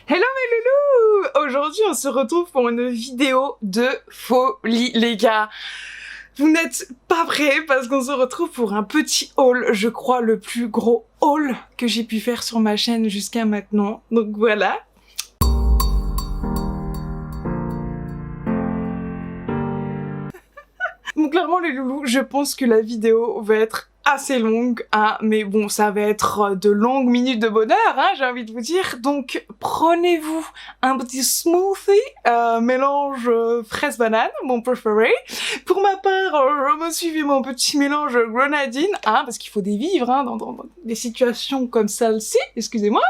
Hello mes loulous! Aujourd'hui on se retrouve pour une vidéo de folie les gars. Vous n'êtes pas prêts parce qu'on se retrouve pour un petit haul, je crois le plus gros haul que j'ai pu faire sur ma chaîne jusqu'à maintenant. Donc voilà. Bon clairement les loulous, je pense que la vidéo va être assez longue, hein, mais bon, ça va être de longues minutes de bonheur, hein, j'ai envie de vous dire. Donc, prenez-vous un petit smoothie, mélange fraise-banane, mon préféré. Pour ma part, je me suis mon petit mélange grenadine, hein, parce qu'il faut des vivres, hein, dans des situations comme celle-ci, excusez-moi.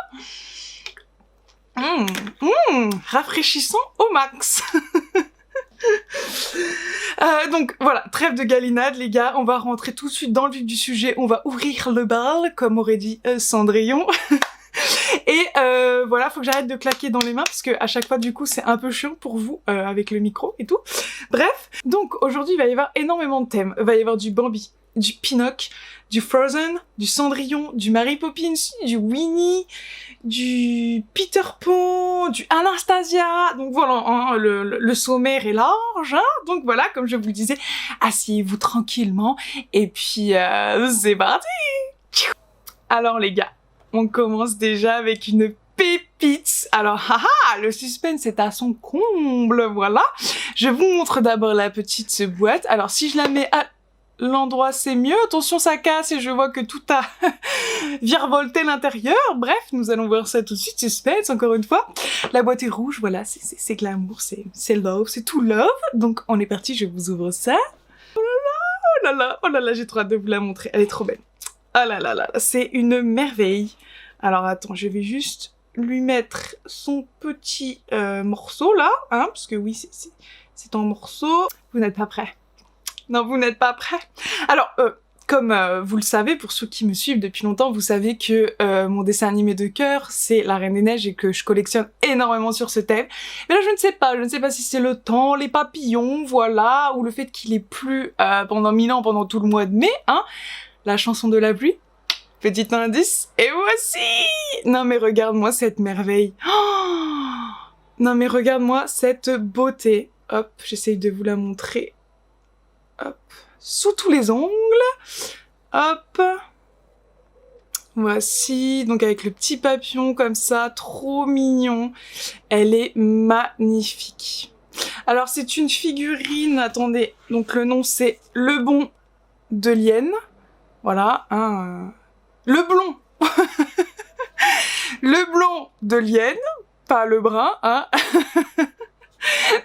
Rafraîchissant au max. Donc voilà, trêve de galinade les gars, on va rentrer tout de suite dans le vif du sujet, on va ouvrir le bal, comme aurait dit Cendrillon. Et voilà, faut que j'arrête de claquer dans les mains parce que à chaque fois du coup c'est un peu chiant pour vous avec le micro et tout. Bref, donc aujourd'hui il va y avoir énormément de thèmes, il va y avoir du Bambi, du Pinocchio, du Frozen, du Cendrillon, du Mary Poppins, du Winnie, du Peter Pan, du Anastasia. Donc voilà, hein, le sommaire est large, hein. Donc voilà, comme je vous le disais, asseyez-vous tranquillement et puis c'est parti. Alors les gars, on commence déjà avec une pépite. Alors, haha, le suspense est à son comble, voilà. Je vous montre d'abord la petite boîte. Alors si je la mets à l'endroit c'est mieux, attention ça casse et je vois que tout a virevolté l'intérieur. Bref, nous allons voir ça tout de suite, suspense encore une fois. La boîte est rouge, voilà, c'est glamour, c'est love, c'est tout love. Donc on est parti, je vous ouvre ça. Oh là là, oh là là, j'ai trop hâte de vous la montrer, elle est trop belle. Oh là là là, c'est une merveille. Alors attends, je vais juste lui mettre son petit morceau là, hein, parce que oui, c'est en morceaux. Vous n'êtes pas prêts? Non, vous n'êtes pas prêts. Alors, comme vous le savez, pour ceux qui me suivent depuis longtemps, vous savez que mon dessin animé de cœur, c'est La Reine des Neiges et que je collectionne énormément sur ce thème. Mais là, je ne sais pas si c'est le temps, les papillons, voilà, ou le fait qu'il ait plu pendant 1000 ans, pendant tout le mois de mai, hein. La chanson de la pluie, petit indice, et voici. Non mais regarde-moi cette merveille. Oh, non mais regarde-moi cette beauté. Hop, j'essaye de vous la montrer. Hop, sous tous les ongles. Hop. Voici, donc avec le petit papillon comme ça, trop mignon. Elle est magnifique. Alors c'est une figurine, attendez, donc le nom c'est Le Bon de Lienne. Voilà, hein, le blond. Le blond de Lienne, pas le brun, hein.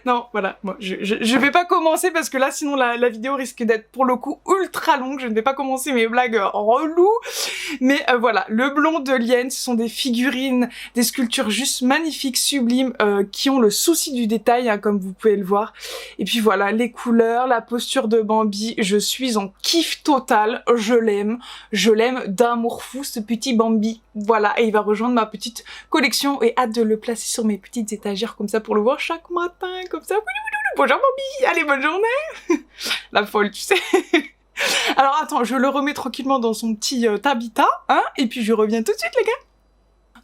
Non, voilà, moi, je vais pas commencer parce que là, sinon la vidéo risque d'être pour le coup ultra longue. Je ne vais pas commencer mes blagues reloues. Mais voilà, le blond de Lienne, ce sont des figurines, des sculptures juste magnifiques, sublimes, qui ont le souci du détail, hein, comme vous pouvez le voir. Et puis voilà, les couleurs, la posture de Bambi, je suis en kiff total. Je l'aime d'amour fou, ce petit Bambi. Voilà, et il va rejoindre ma petite collection et hâte de le placer sur mes petites étagères comme ça pour le voir chaque matin, comme ça. Bonjour Bambi, allez, bonne journée. La folle, tu sais. Alors attends, je le remets tranquillement dans son petit habitat, hein, et puis je reviens tout de suite les gars.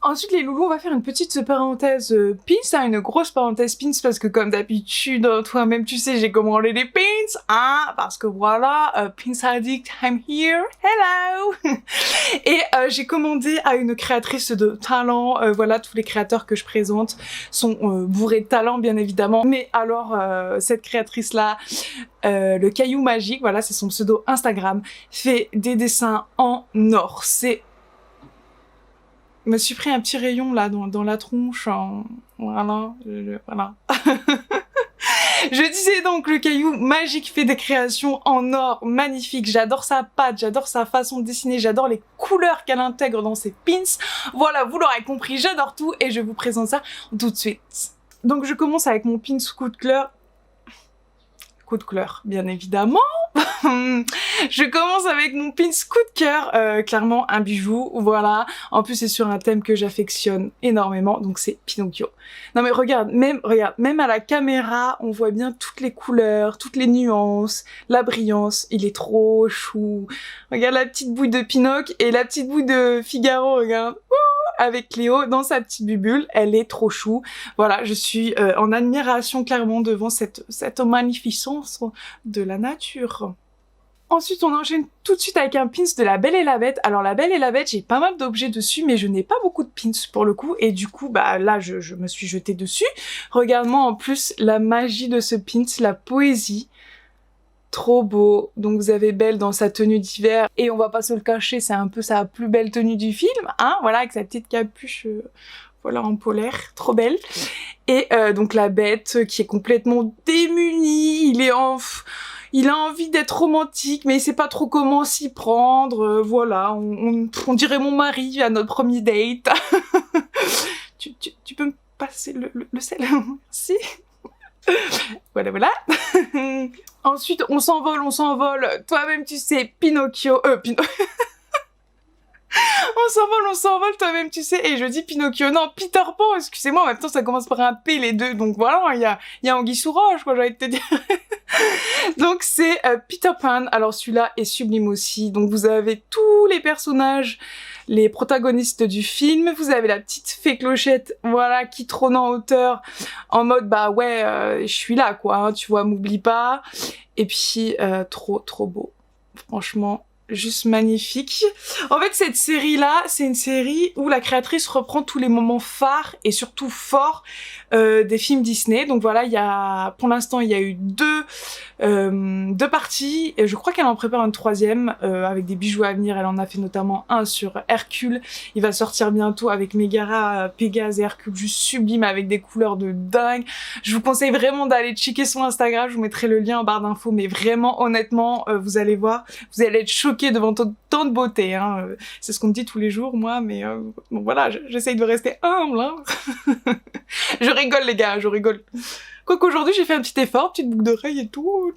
Ensuite les loulous, on va faire une petite parenthèse pins, hein, une grosse parenthèse pins parce que comme d'habitude, toi-même tu sais, j'ai commandé des pins, hein, parce que voilà, Pins Addict, I'm here, hello. Et j'ai commandé à une créatrice de talent, voilà, tous les créateurs que je présente sont bourrés de talent bien évidemment, mais alors cette créatrice-là, le Caillou Magique, voilà, c'est son pseudo Instagram, fait des dessins en or, Je me suis pris un petit rayon là dans la tronche, voilà, voilà. Je disais donc, le Caillou Magique fait des créations en or magnifiques. J'adore sa patte, j'adore sa façon de dessiner, j'adore les couleurs qu'elle intègre dans ses pins. Voilà, vous l'aurez compris, j'adore tout et je vous présente ça tout de suite. Donc je commence avec mon pins coup de cœur. Coup de cœur, bien évidemment. Je commence avec mon pins coup de cœur, clairement un bijou, voilà. En plus c'est sur un thème que j'affectionne énormément, donc c'est Pinocchio. Non mais regarde, même à la caméra, on voit bien toutes les couleurs, toutes les nuances, la brillance, il est trop chou. Regarde la petite bouille de Pinocchio et la petite bouille de Figaro, regarde. avec Cléo dans sa petite bulle. Elle est trop chou. Voilà, je suis en admiration clairement devant cette magnificence de la nature. Ensuite, on enchaîne tout de suite avec un pins de La Belle et la Bête. Alors, La Belle et la Bête, j'ai pas mal d'objets dessus, mais je n'ai pas beaucoup de pins pour le coup. Et du coup, bah là, je me suis jetée dessus. Regarde-moi en plus la magie de ce pins, la poésie. Trop beau. Donc, vous avez Belle dans sa tenue d'hiver. Et on va pas se le cacher, c'est un peu sa plus belle tenue du film. Hein, voilà, avec sa petite capuche... voilà, en polaire, trop belle. Et donc la Bête qui est complètement démunie, il a envie d'être romantique, mais il sait pas trop comment s'y prendre. Voilà, on dirait mon mari à notre premier date. tu peux me passer le sel? Merci. Voilà, voilà. Ensuite, on s'envole. Toi-même, tu sais, Pinocchio... On s'envole, toi-même, tu sais. Et je dis Pinocchio, non, Peter Pan, excusez-moi, en même temps, ça commence par un P, les deux. Donc voilà, il y a Anguille sous roche, quoi, j'ai envie de te dire. Donc c'est Peter Pan. Alors celui-là est sublime aussi. Donc vous avez tous les personnages, les protagonistes du film. Vous avez la petite fée Clochette, voilà, qui trône en hauteur, en mode, bah ouais, je suis là, quoi, hein, tu vois, m'oublie pas. Et puis, trop beau. Franchement... juste magnifique. En fait, cette série-là, c'est une série où la créatrice reprend tous les moments phares et surtout forts des films Disney. Donc voilà, pour l'instant, il y a eu deux parties. Et je crois qu'elle en prépare une troisième avec des bijoux à venir. Elle en a fait notamment un sur Hercule. Il va sortir bientôt avec Megara, Pégase et Hercule, juste sublime avec des couleurs de dingue. Je vous conseille vraiment d'aller checker son Instagram. Je vous mettrai le lien en barre d'infos. Mais vraiment, honnêtement, vous allez voir, vous allez être choqués devant tant de beauté, hein. C'est ce qu'on me dit tous les jours, moi, mais bon voilà, j'essaye de rester humble, hein. Je rigole les gars, je rigole. Quoique aujourd'hui j'ai fait un petit effort, petite boucle d'oreille et tout,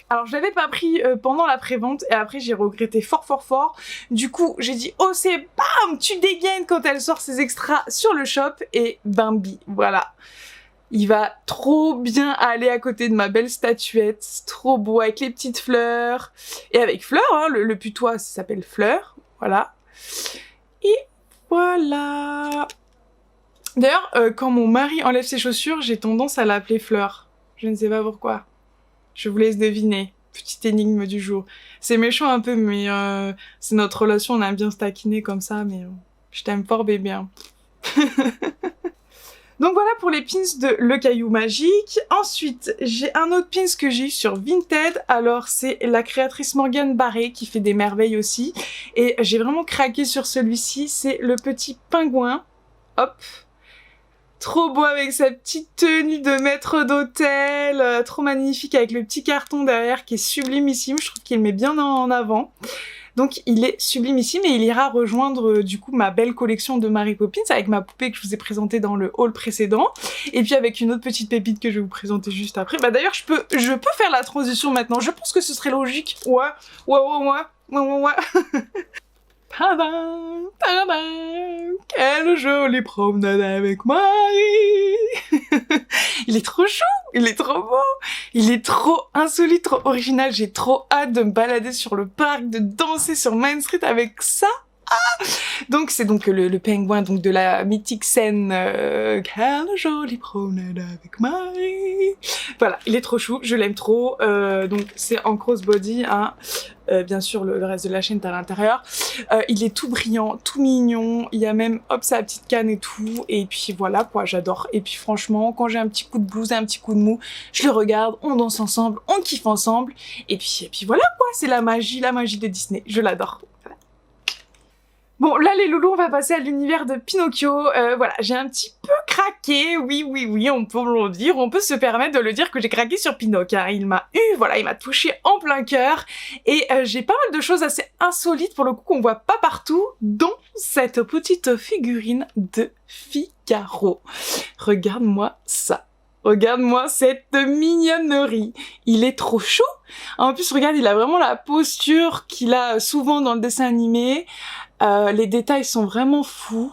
Alors je l'avais pas pris pendant la prévente et après j'ai regretté fort. Du coup j'ai dit oh c'est bam, tu dégaines quand elle sort ses extras sur le shop et bambi, voilà. Il va trop bien aller à côté de ma belle statuette, trop beau avec les petites fleurs. Et avec Fleur, hein, le putois s'appelle Fleur, voilà. Et voilà. D'ailleurs, quand mon mari enlève ses chaussures, j'ai tendance à l'appeler Fleur. Je ne sais pas pourquoi. Je vous laisse deviner. Petite énigme du jour. C'est méchant un peu, mais c'est notre relation, on aime bien se taquiner comme ça, mais je t'aime fort bébé. Hein. Donc voilà pour les pins de Le Caillou Magique. Ensuite, j'ai un autre pins que j'ai eu sur Vinted. Alors, c'est la créatrice Morgane Barré qui fait des merveilles aussi. Et j'ai vraiment craqué sur celui-ci. C'est le petit pingouin. Hop. Trop beau avec sa petite tenue de maître d'hôtel. Trop magnifique avec le petit carton derrière qui est sublimissime. Je trouve qu'il le met bien en avant. Donc il est sublimissime et il ira rejoindre du coup ma belle collection de Mary Poppins avec ma poupée que je vous ai présentée dans le haul précédent et puis avec une autre petite pépite que je vais vous présenter juste après. Bah d'ailleurs je peux faire la transition maintenant, je pense que ce serait logique. Ouais. Tadam, tadam, quelle jolie promenade avec Marie. Il est trop chou, il est trop beau, il est trop insolite, trop original. J'ai trop hâte de me balader sur le parc, de danser sur Main Street avec ça. Ah donc c'est donc le pingouin donc de la mythique scène quelle jolie promenade avec Marie. Voilà, il est trop chou, je l'aime trop. Donc c'est en crossbody, hein. Bien sûr le reste de la chaîne est à l'intérieur. Il est tout brillant, tout mignon. Il y a même hop sa petite canne et tout. Et puis voilà quoi, j'adore. Et puis franchement, quand j'ai un petit coup de blues et un petit coup de mou, je le regarde, on danse ensemble, on kiffe ensemble. Et puis voilà quoi, c'est la magie de Disney. Je l'adore. Bon, là les loulous, on va passer à l'univers de Pinocchio. Voilà, j'ai un petit peu craqué, oui, on peut le dire, on peut se permettre de le dire que j'ai craqué sur Pinocchio. Hein. Il m'a voilà, il m'a touché en plein cœur. Et j'ai pas mal de choses assez insolites pour le coup qu'on voit pas partout, dont cette petite figurine de Figaro. Regarde-moi ça. Regarde-moi cette mignonnerie. Il est trop chou. En plus, regarde, il a vraiment la posture qu'il a souvent dans le dessin animé. Les détails sont vraiment fous.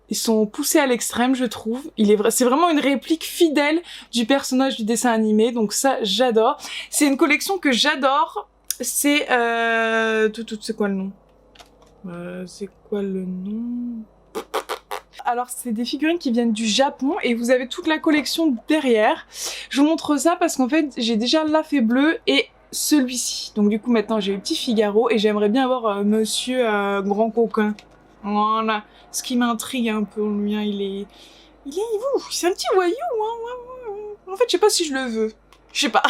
Ils sont poussés à l'extrême, je trouve. C'est vraiment une réplique fidèle du personnage du dessin animé. Donc ça, j'adore. C'est une collection que j'adore. C'est... c'est quoi le nom? C'est quoi le nom? Alors c'est des figurines qui viennent du Japon et vous avez toute la collection derrière. Je vous montre ça parce qu'en fait j'ai déjà la fée bleue et celui-ci. Donc du coup maintenant j'ai le petit Figaro et j'aimerais bien avoir Monsieur Grand Coquin. Voilà. Ce qui m'intrigue un peu lui, hein, c'est un petit voyou, hein. En fait je sais pas si je le veux. Je sais pas.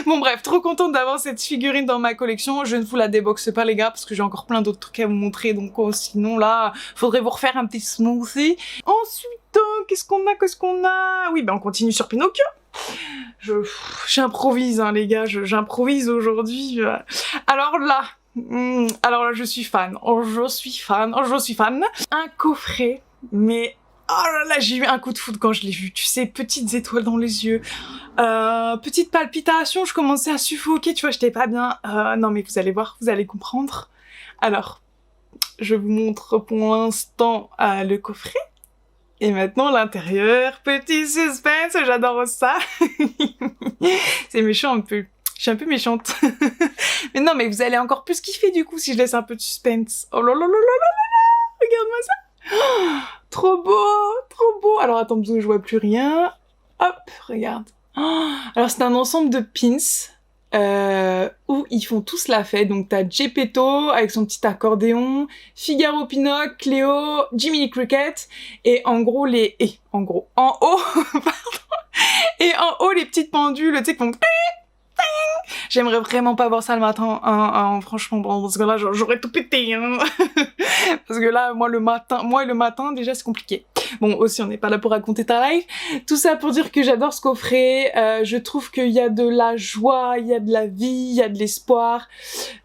Bon bref, trop contente d'avoir cette figurine dans ma collection. Je ne vous la déboxe pas les gars parce que j'ai encore plein d'autres trucs à vous montrer. Donc sinon là, faudrait vous refaire un petit smoothie. Ensuite, qu'est-ce qu'on a? Oui, ben on continue sur Pinocchio. J'improvise hein les gars, j'improvise aujourd'hui. Alors là, je suis fan. Je suis fan. Un coffret, mais oh là là, j'ai eu un coup de foudre quand je l'ai vu. Tu sais, petites étoiles dans les yeux, petites palpitations, je commençais à suffoquer, tu vois, j'étais pas bien. Non mais vous allez voir, vous allez comprendre. Alors, je vous montre pour l'instant le coffret. Et maintenant l'intérieur, petit suspense, j'adore ça. C'est méchant un peu. Je suis un peu méchante. Mais non, mais vous allez encore plus kiffer du coup si je laisse un peu de suspense. Oh là là là là là là, regarde-moi ça. Oh, trop beau, trop beau. Alors attends, je vois plus rien. Hop, regarde. Oh, alors c'est un ensemble de pins où ils font tous la fête. Donc t'as Geppetto avec son petit accordéon, Figaro, Pinocchio, Cléo, Jiminy Cricket et en gros en haut, pardon. Et en haut les petites pendules, tu sais, qui font j'aimerais vraiment pas voir ça le matin, franchement, parce que là, j'aurais tout pété, hein. Parce que là, moi, le matin, déjà, c'est compliqué. Bon, aussi, on n'est pas là pour raconter ta life. Tout ça pour dire que j'adore ce coffret. Je trouve qu'il y a de la joie, il y a de la vie, il y a de l'espoir,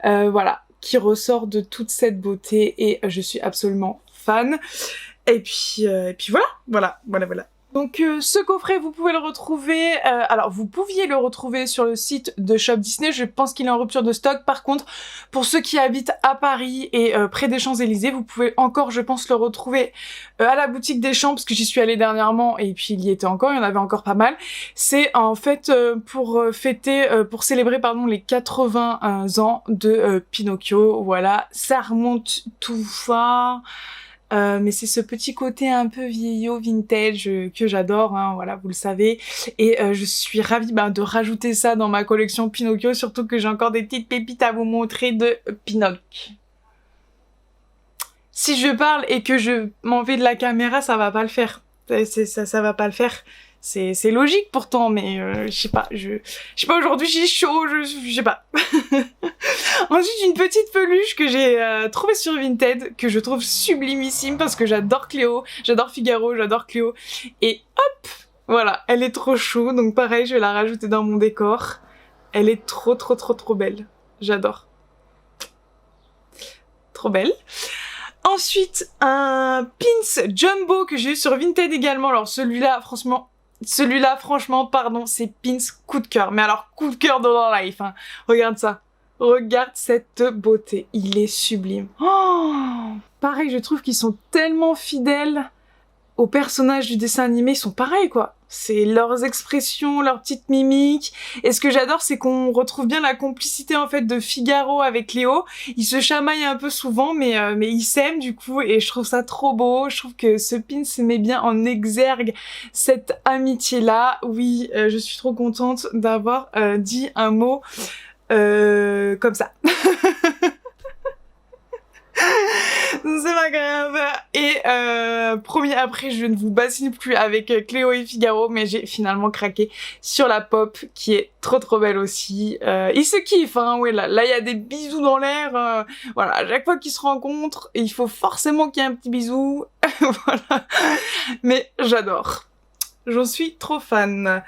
voilà, qui ressort de toute cette beauté et je suis absolument fan. Et puis voilà. Donc ce coffret, vous pouvez le retrouver, alors vous pouviez le retrouver sur le site de Shop Disney, je pense qu'il est en rupture de stock. Par contre, pour ceux qui habitent à Paris et près des Champs-Élysées, vous pouvez encore, je pense, le retrouver à la boutique des Champs, parce que j'y suis allée dernièrement et puis il y était encore, il y en avait encore pas mal. C'est en fait pour célébrer les 80 ans de Pinocchio, voilà, ça remonte tout fort. Mais c'est ce petit côté un peu vieillot, vintage, que j'adore, hein, voilà, vous le savez. Et je suis ravie de rajouter ça dans ma collection Pinocchio, surtout que j'ai encore des petites pépites à vous montrer de Pinocchio. Si je parle et que je m'en vais de la caméra, ça va pas le faire. Ça va pas le faire. C'est logique pourtant, mais je sais pas, aujourd'hui j'ai chaud, je sais pas. Ensuite, une petite peluche que j'ai trouvée sur Vinted, que je trouve sublimissime parce que j'adore Cléo, j'adore Figaro, j'adore Cléo. Et hop, voilà, elle est trop chou, donc pareil, je vais la rajouter dans mon décor. Elle est trop belle, j'adore. Trop belle. Ensuite, un pins jumbo que j'ai eu sur Vinted également. Alors celui-là, franchement, pardon, c'est pins coup de cœur. Mais alors, coup de cœur dans la life, hein. Regarde ça. Regarde cette beauté. Il est sublime. Oh, pareil, je trouve qu'ils sont tellement fidèles aux personnages du dessin animé. Ils sont pareils, quoi. C'est leurs expressions, leurs petites mimiques. Et ce que j'adore, c'est qu'on retrouve bien la complicité, en fait, de Figaro avec Léo. Ils se chamaillent un peu souvent, mais ils s'aiment, du coup, et je trouve ça trop beau. Je trouve que ce pin se met bien en exergue cette amitié-là. Oui, je suis trop contente d'avoir dit un mot comme ça. C'est pas grave. Et promis, après je ne vous bassine plus avec Cléo et Figaro, mais j'ai finalement craqué sur la pop qui est trop belle aussi. Ils se kiffent, hein. Ouais, là il y a des bisous dans l'air. Voilà, à chaque fois qu'ils se rencontrent, il faut forcément qu'il y ait un petit bisou. Voilà. Mais j'adore. J'en suis trop fan.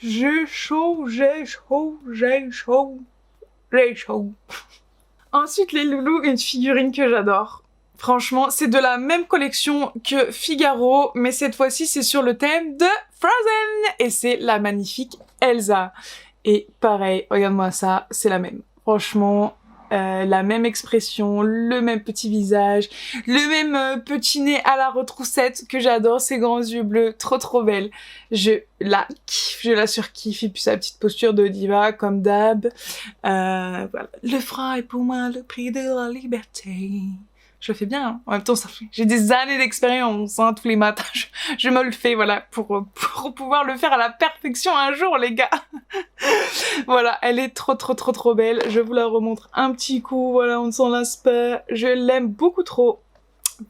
J'ai chaud. Ensuite, les loulous, une figurine que j'adore. Franchement, c'est de la même collection que Figaro, mais cette fois-ci, c'est sur le thème de Frozen. Et c'est la magnifique Elsa. Et pareil, regarde-moi ça, c'est la même. Franchement, la même expression, le même petit visage, le même petit nez à la retroussette que j'adore, ses grands yeux bleus, trop belle. Je la kiffe, je la surkiffe, et puis sa petite posture de diva comme d'hab. Voilà. Le franc est pour moi le prix de la liberté. Je le fais bien, hein. En même temps, j'ai des années d'expérience, hein, tous les matins, je me le fais, voilà, pour pouvoir le faire à la perfection un jour, les gars. Voilà, elle est trop belle, je vous la remontre un petit coup, voilà, on ne s'en lasse pas, je l'aime beaucoup trop.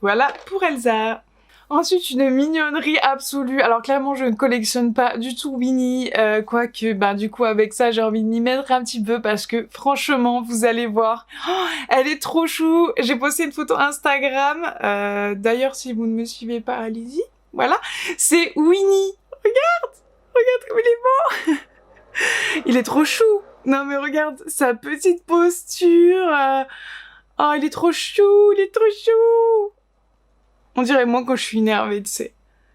Voilà pour Elsa. Ensuite, une mignonnerie absolue. Alors clairement, je ne collectionne pas du tout Winnie, quoique, bah du coup avec ça, j'ai envie de m'y mettre un petit peu parce que franchement, vous allez voir, oh, elle est trop chou. J'ai posté une photo Instagram. D'ailleurs, si vous ne me suivez pas, allez-y. Voilà, c'est Winnie. Regarde comme il est beau. Il est trop chou. Non mais regarde sa petite posture. Oh, il est trop chou, il est trop chou. On dirait moi quand je suis énervée, tu sais.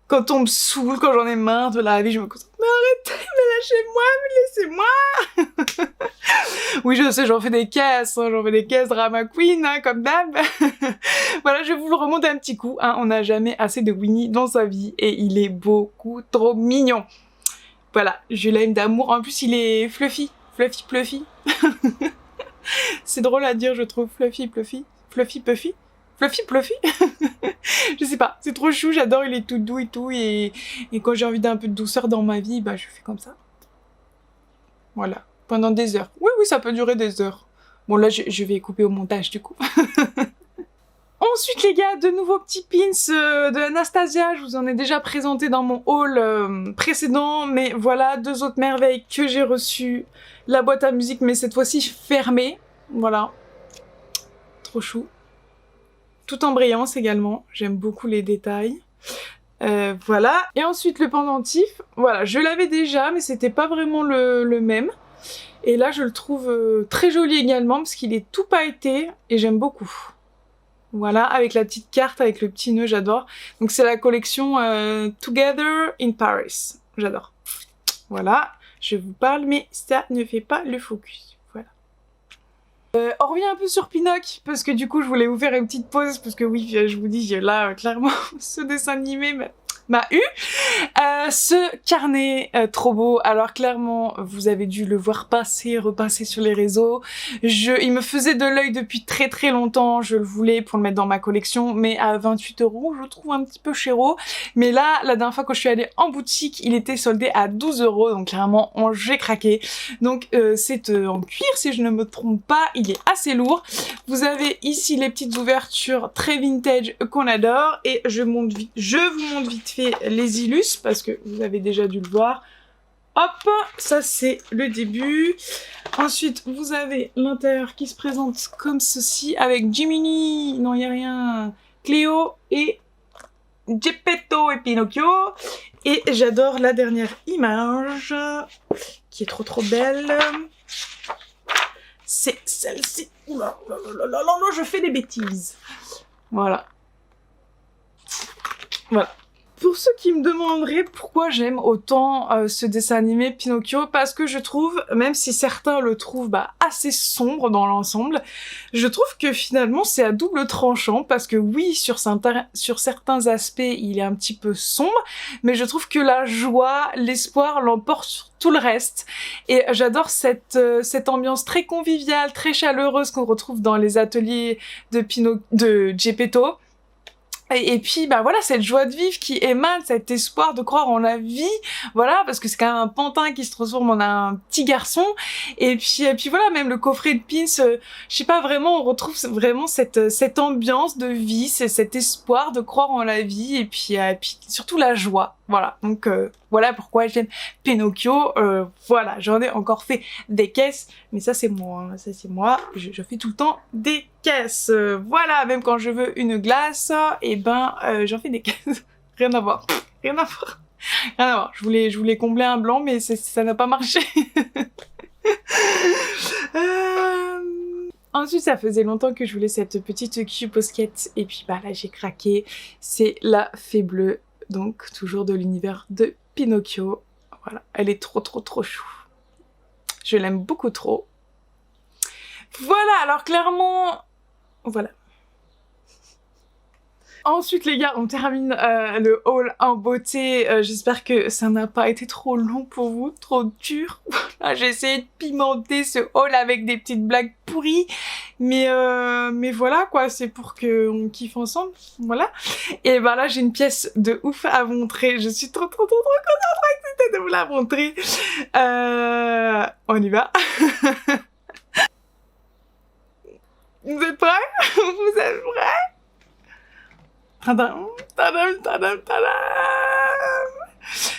Quand on me saoule, quand j'en ai marre de la vie, je me concentre. Mais arrêtez, mais lâchez-moi, mais laissez-moi. Oui, je sais, j'en fais des caisses, hein, j'en fais des caisses drama queen, hein, comme d'hab. Voilà, je vous le remonte un petit coup, hein, on n'a jamais assez de Winnie dans sa vie et il est beaucoup trop mignon. Voilà, je l'aime d'amour. En plus, il est fluffy. C'est drôle à dire, je trouve, fluffy, puffy. Je sais pas, c'est trop chou, j'adore, il est tout doux et tout, et quand j'ai envie d'un peu de douceur dans ma vie, bah je fais comme ça. Voilà, pendant des heures. Oui, ça peut durer des heures. Bon là, je vais couper au montage du coup. Ensuite les gars, de nouveaux petits pins de Anastasia, je vous en ai déjà présenté dans mon haul précédent, mais voilà, deux autres merveilles que j'ai reçues. La boîte à musique, mais cette fois-ci fermée, voilà. Trop chou. Tout en brillance également, j'aime beaucoup les détails. Voilà, et ensuite le pendentif, voilà, je l'avais déjà, mais c'était pas vraiment le même. Et là, je le trouve très joli également, parce qu'il est tout pailleté, et j'aime beaucoup. Voilà, avec la petite carte, avec le petit nœud, j'adore. Donc c'est la collection Together in Paris, j'adore. Voilà, je vous parle, mais ça ne fait pas le focus. Voilà. On revient un peu sur Pinocchio, parce que du coup, je voulais vous faire une petite pause, parce que oui, je vous dis, là, clairement, ce dessin animé m'a eu. Ce carnet trop beau, alors clairement vous avez dû le voir passer, repasser sur les réseaux. Il me faisait de l'œil depuis très longtemps, je le voulais pour le mettre dans ma collection, mais à 28 €, je le trouve un petit peu chéro. Mais là, la dernière fois quand je suis allée en boutique, il était soldé à 12 €, donc clairement j'ai craqué. Donc c'est en cuir si je ne me trompe pas, il est assez lourd. Vous avez ici les petites ouvertures très vintage qu'on adore, et je vous montre vite fait les illus parce que vous avez déjà dû le voir. Hop, ça c'est le début. Ensuite, vous avez l'intérieur qui se présente comme ceci avec Jiminy, non il n'y a rien, Cléo et Geppetto et Pinocchio. Et j'adore la dernière image qui est trop belle. C'est celle-ci. Oula, je fais des bêtises. Voilà. Pour ceux qui me demanderaient pourquoi j'aime autant ce dessin animé Pinocchio, parce que je trouve, même si certains le trouvent assez sombre dans l'ensemble, je trouve que finalement c'est à double tranchant, parce que oui, sur certains aspects il est un petit peu sombre, mais je trouve que la joie, l'espoir l'emporte sur tout le reste. Et j'adore cette ambiance très conviviale, très chaleureuse qu'on retrouve dans les ateliers de Geppetto. Et puis voilà, cette joie de vivre qui émane, cet espoir de croire en la vie, voilà, parce que c'est quand même un pantin qui se transforme en un petit garçon. Et puis voilà, même le coffret de pins, je sais pas, vraiment, on retrouve vraiment cette ambiance de vie, c'est cet espoir de croire en la vie, et puis surtout la joie. Voilà, donc voilà pourquoi j'aime Pinocchio. Voilà, j'en ai encore fait des caisses, mais ça c'est moi, hein, je fais tout le temps des caisses. Voilà, même quand je veux une glace, et j'en fais des caisses. Rien à voir. Je voulais combler un blanc, mais ça n'a pas marché. Ensuite, ça faisait longtemps que je voulais cette petite cue posquette, et puis là j'ai craqué. C'est la fée bleue, donc toujours de l'univers de Pinocchio. Voilà, elle est trop chou. Je l'aime beaucoup trop. Voilà, alors clairement, voilà. Ensuite les gars, on termine le haul en beauté. J'espère que ça n'a pas été trop long pour vous, trop dur. J'ai essayé de pimenter ce haul avec des petites blagues pourries. Mais voilà quoi, c'est pour qu'on kiffe ensemble, voilà. Et ben là j'ai une pièce de ouf à vous montrer. Je suis trop contente de vous la montrer. On y va. Vous êtes prêts? Vous êtes prêts? Tadam, tadam, tadam, tadam.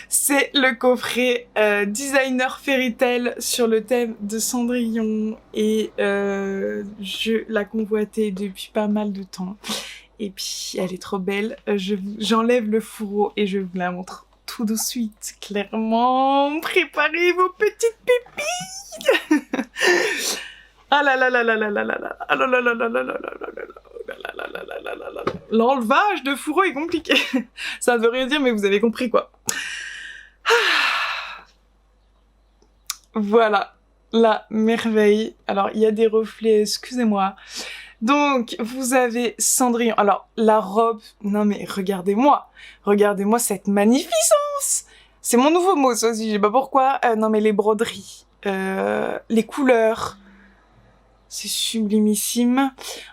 C'est le coffret Designer Fairy Tail sur le thème de Cendrillon et je la convoitais depuis pas mal de temps. Et puis elle est trop belle. J'enlève le fourreau et je vous la montre tout de suite. Clairement, préparez vos petites pépilles. Ah là là là là là là là là. Ah là là là là là là là là là là. L'enlevage de fourreau est compliqué. Ça ne veut rien dire, mais vous avez compris quoi. Voilà, la merveille. Alors, il y a des reflets, excusez-moi. Donc, vous avez Cendrillon. Alors, la robe, non mais regardez-moi. Regardez-moi cette magnificence. C'est mon nouveau mot, ça aussi, je sais pas pourquoi. Non mais les broderies, les couleurs... C'est sublimissime.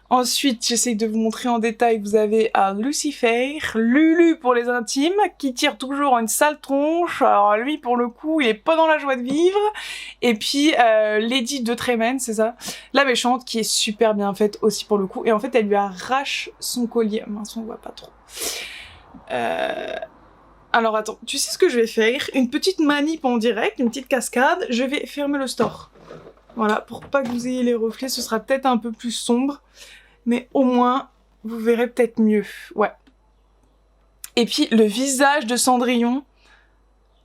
Ensuite, j'essaye de vous montrer en détail. Vous avez Lucifer, Lulu pour les intimes, qui tire toujours une sale tronche. Alors lui, pour le coup, il est pas dans la joie de vivre. Et puis Lady de Tremaine, c'est ça, la méchante, qui est super bien faite aussi pour le coup. Et en fait, elle lui arrache son collier. Mince, on voit pas trop. Alors attends, tu sais ce que je vais faire? Une petite manip en direct, une petite cascade. Je vais fermer le store. Voilà, pour pas que vous ayez les reflets, ce sera peut-être un peu plus sombre, mais au moins, vous verrez peut-être mieux, ouais. Et puis, le visage de Cendrillon,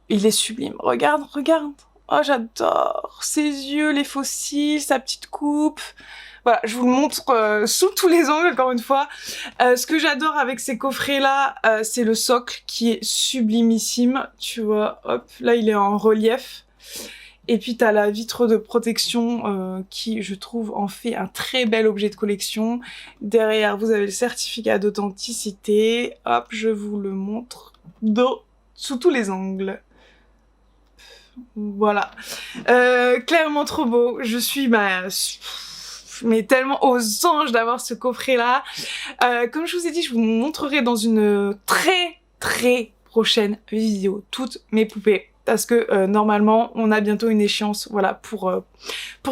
il est sublime. Regarde, regarde. Oh, j'adore. Ses yeux, les faux cils, sa petite coupe. Voilà, je vous le montre sous tous les angles, encore une fois. Ce que j'adore avec ces coffrets-là, c'est le socle qui est sublimissime. Tu vois, hop, là, il est en relief. Et puis t'as la vitre de protection qui, je trouve, en fait un très bel objet de collection. Derrière, vous avez le certificat d'authenticité. Hop, je vous le montre sous tous les angles. Voilà. Clairement trop beau. Je suis mais tellement aux anges d'avoir ce coffret-là. Comme je vous ai dit, je vous montrerai dans une très prochaine vidéo toutes mes poupées. Parce que normalement, on a bientôt une échéance, voilà, pour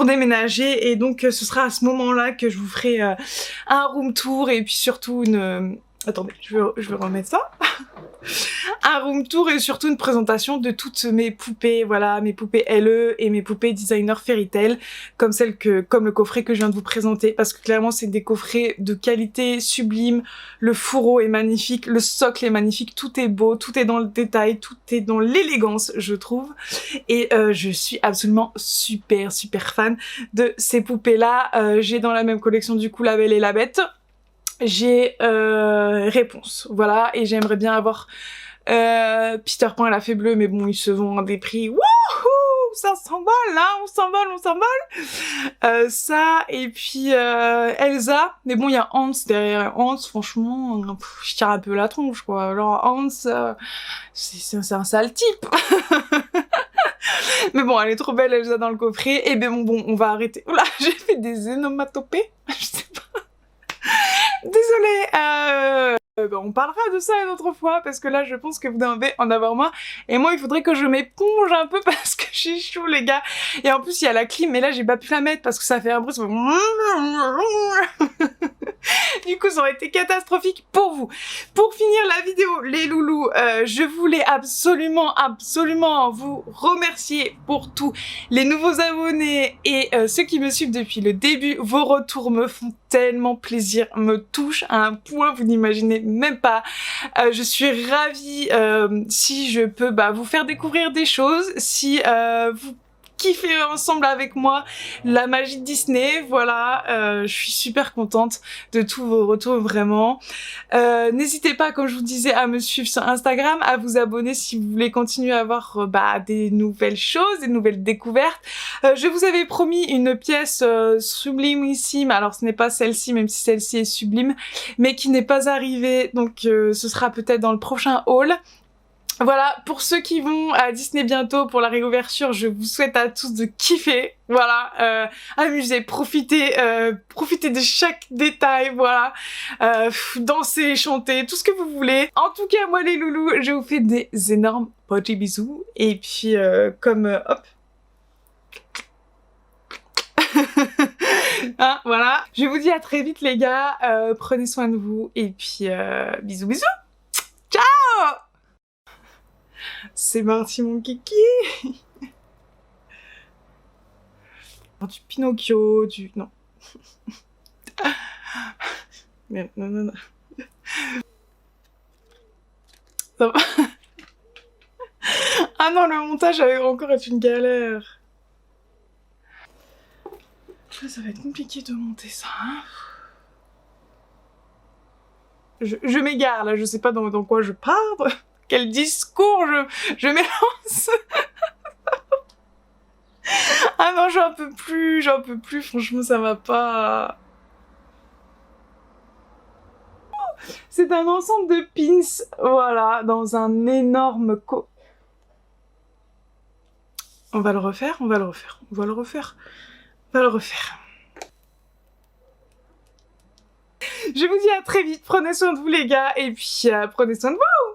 déménager. Et donc, ce sera à ce moment-là que je vous ferai un room tour et puis surtout une... Attendez, je vais remettre ça. Un room tour et surtout une présentation de toutes mes poupées, voilà, mes poupées LE et mes poupées Designer Fairy Tail, comme le coffret que je viens de vous présenter, parce que clairement c'est des coffrets de qualité sublime, le fourreau est magnifique, le socle est magnifique, tout est beau, tout est dans le détail, tout est dans l'élégance, je trouve, et je suis absolument super fan de ces poupées-là. J'ai dans la même collection du coup La Belle et la Bête. J'ai Réponse, voilà, et j'aimerais bien avoir Peter Pan et la Fée Bleue, mais bon, ils se vendent à des prix, wouhou, ça s'envole, là, on s'envole, ça, et puis Elsa, mais bon, il y a Hans derrière. Hans, franchement, je tire un peu la tronche, quoi, alors Hans, c'est un sale type. Mais bon, elle est trop belle, Elsa, dans le coffret, et ben bon, on va arrêter. Oula, j'ai fait des onomatopées, je sais pas. Désolée, on parlera de ça une autre fois, parce que là, je pense que vous devez en avoir marre. Et moi, il faudrait que je m'éponge un peu, parce que j'ai chaud, les gars. Et en plus, il y a la clim, mais là, j'ai pas pu la mettre, parce que ça fait un bruit. Du coup, ça aurait été catastrophique pour vous. Pour finir la vidéo, les loulous, je voulais absolument vous remercier pour tous les nouveaux abonnés et ceux qui me suivent depuis le début. Vos retours me font tellement plaisir, me touchent à un point vous n'imaginez même pas. Je suis ravie si je peux vous faire découvrir des choses, si vous kiffer ensemble avec moi la magie de Disney. Voilà, je suis super contente de tous vos retours, vraiment. N'hésitez pas, comme je vous disais, à me suivre sur Instagram, à vous abonner si vous voulez continuer à avoir des nouvelles choses, des nouvelles découvertes. Je vous avais promis une pièce sublimissime, alors ce n'est pas celle-ci, même si celle-ci est sublime, mais qui n'est pas arrivée, donc ce sera peut-être dans le prochain haul. Voilà, pour ceux qui vont à Disney bientôt pour la réouverture, je vous souhaite à tous de kiffer. Voilà, amusez, profitez de chaque détail, voilà. Danser, chanter, tout ce que vous voulez. En tout cas, moi les loulous, je vous fais des énormes petits bisous. Et puis, hop. Hein, voilà. Je vous dis à très vite les gars, prenez soin de vous. Et puis, bisous bisous. Ciao! C'est parti mon kiki. Du Pinocchio, non. Non, non, non. Ça va. Ah non, le montage avait encore été une galère. Ça va être compliqué de monter ça. Hein, je m'égare là, je sais pas dans quoi je pars. Quel discours je m'élance. Ah non, j'en peux plus, franchement ça va pas. C'est un ensemble de pins, voilà, dans un énorme On va le refaire. Je vous dis à très vite, prenez soin de vous les gars, et puis prenez soin de vous.